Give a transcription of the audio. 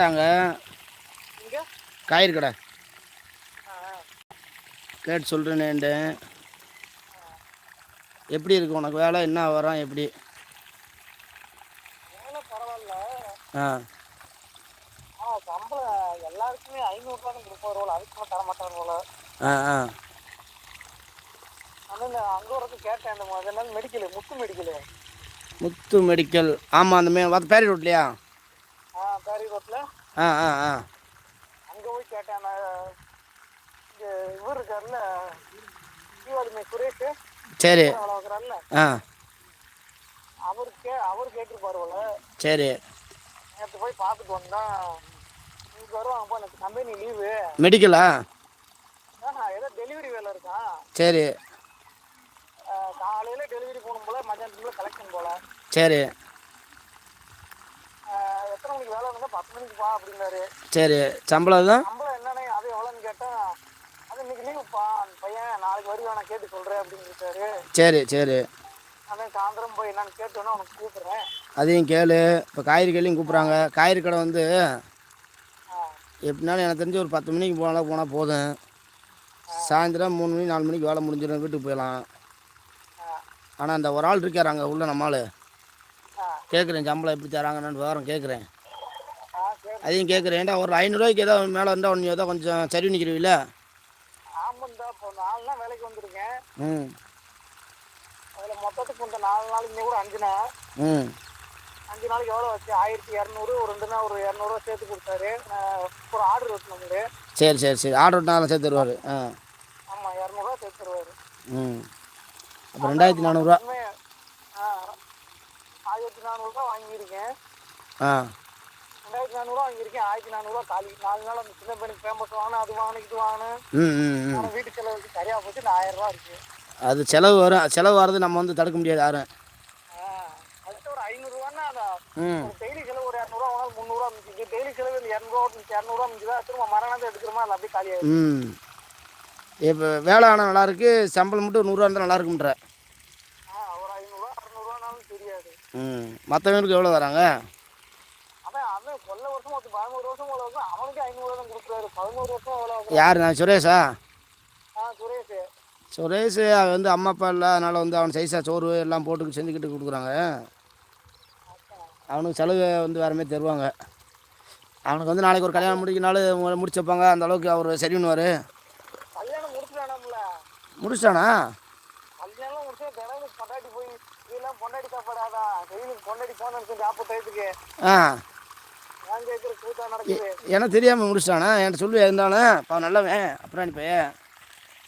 தாங்க காய்கறி கடை கேட்டு சொல்கிறேனேண்டு எப்படி இருக்கு உனக்கு வேலை என்ன வரோம் எப்படி? ஆ சம்பளம் எல்லாருக்குமே 500 கொடுப்பாரு, அதுக்கு தர மாட்டாங்க போல. ஆ ஆ அங்கே வரைக்கும் கேட்டேன். அந்த மாதிரி மெடிக்கல் முத்து மெடிக்கல். ஆமாம், அந்த பேரி ரோட்லையா? பேரி ரோட்டில். ஆ ஆ ஆ அங்கே போய் கேட்டேன். இங்கே இவர் இருக்காருல்ல, தீபாவளி சுரேஷ். சரி. வளர்க்குறாருல்ல, ஆ அவர் கேட்டிருப்பாரு போல. சரி. நேற்று போய் பார்த்துட்டு வந்தேன். இன்னைக்கு வருவாங்கப்பா, எனக்கு கம்பெனி லீவு. மெடிக்கலா? ஏதோ டெலிவரி வேலை இருக்கான். சரி. காலையில் டெலிவரி போகணும் போல, மத்தியானத்துக்குள்ள கலெக்ஷன் போல. சரி. எத்தனை மணிக்கு வேலை இருந்தால் 10 மணிக்குப்பா அப்படின்னாரு. சரி. சம்பளம் தான்? சம்பளம் என்னன்னு அது எவ்வளோன்னு கேட்டேன். அது இன்னைக்கு லீவுப்பா, அந்த பையன் நாளைக்கு வருவான், நான் கேட்டு சொல்கிறேன் அப்படின்னு இருக்காரு. சரி சரி. அதான் சாயந்தரம் போய் என்னன்னு கேட்டோன்னா உனக்கு கூப்பிட்றேன். அதையும் கேளு. இப்போ காய்கறி கடையும் கூப்பிட்றாங்க. காய்கறி கடை வந்து எப்படினாலும் எனக்கு தெரிஞ்சு ஒரு 10 மணிக்கு போனால் போதும். சாயந்தரம் 3 மணி 4 மணிக்கு வேலை முடிஞ்சிடும், வீட்டுக்கு போயிடலாம். ஆனால் அந்த ஒரு ஆள் இருக்கார் அங்கே உள்ள நம்மால். கேட்குறேன் சம்பளம் எப்படி தராங்கன்னு விவரம் கேட்குறேன். அதையும் கேட்குறேன். ஏன்டா ஒரு 500 ஏதோ மேலே இருந்தால் ஒன்று ஏதோ கொஞ்சம் சரி நிற்கிறீங்களா? ஆமாண்டா, இப்போ 4 நாள் வேலைக்கு வந்திருக்கேன். ம். அதில் மொத்தத்துக்கு இந்த 4 நாளைக்கு கூட 5 நாள். 5 நாளைக்கு எவ்வளோ வச்சு 1200. ஒரு 2 நாள் ஒரு 200 சேர்த்து கொடுத்தாரு. ஒரு ஆர்டர் வச்சுனோம்ல. சரி சரி சரி. ஆர்டர் விட்டாலும் சேர்த்து தருவார். ஆமாம், 200 சேர்த்து தருவார். அப்போ 2400. 1400 வாங்கியிருக்கேன். 2400 வாங்கியிருக்கேன். 1400 காலி. 4 நாள் அந்த சின்ன பையனுக்கு ஃபேமஸ் வாங்கினேன், அது வாங்கினேன், இது வாங்கினேன். வீட்டு செலவுக்கு சரியாக போச்சு. 1000 இருக்கு. அது செலவு வரும். செலவு வர்றது நம்ம வந்து தடுக்க முடியாது யாரும். அதுக்கு ஒரு 500 டெய்லி செலவு ஒரு 200 வாங்கினாலும் 300 மிஞ்சிச்சு. டெய்லி செலவு 200 மிஞ்சுதா, திரும்ப மரணத்தை எடுக்கிறோமா, அது அப்படியே காலியாகும். இப்போ வேலை ஆனால் நல்லா இருக்கு, சம்பளம் மட்டும் 100 இருந்தால் நல்லா இருக்குன்ற. ஒரு 500 600 தெரியாது. மற்றவங்களுக்கு எவ்வளோ வராங்க? அவன் கொல்ல வருஷம் 11 வருஷம் போல இருக்கும். அவனுக்கு 500 தான் கொடுக்குறாரு. 11 வருஷம் எவ்வளோ? யார்? நான் சுரேஷா? சுரேஷ். சுரேஷ் வந்து அம்மா அப்பா இல்லை, அதனால் வந்து அவன் சைஸாக சோறு எல்லாம் போட்டு செஞ்சுக்கிட்டு கொடுக்குறாங்க. அவனுக்கு செலவு வந்து வேறு மாதிரி தருவாங்க. அவனுக்கு வந்து நாளைக்கு ஒரு கல்யாணம் முடிக்கனாலும் முடிச்சு வைப்பாங்க. அந்த அளவுக்கு அவர் சரி பண்ணுவார். கல்யாணம் முடிச்சுட்டானாம்ல? முடிச்சிட்டானா? கல்யாணம் முடிச்சு தினமும் பொண்டாட்டி போய் இதெல்லாம் பொண்டாட்டி சாப்பாடாதான். டெய்லிக்கு பொண்டாட்டி போன சாப்பிட்டதுக்கு நான் கேட்குற கூட்டா நடக்குது. எனக்கு தெரியாமல் முடிச்சிட்டானா? என்கிட்ட சொல்லி இருந்தாலும் நல்லவன் அப்புறம் அனுப்ப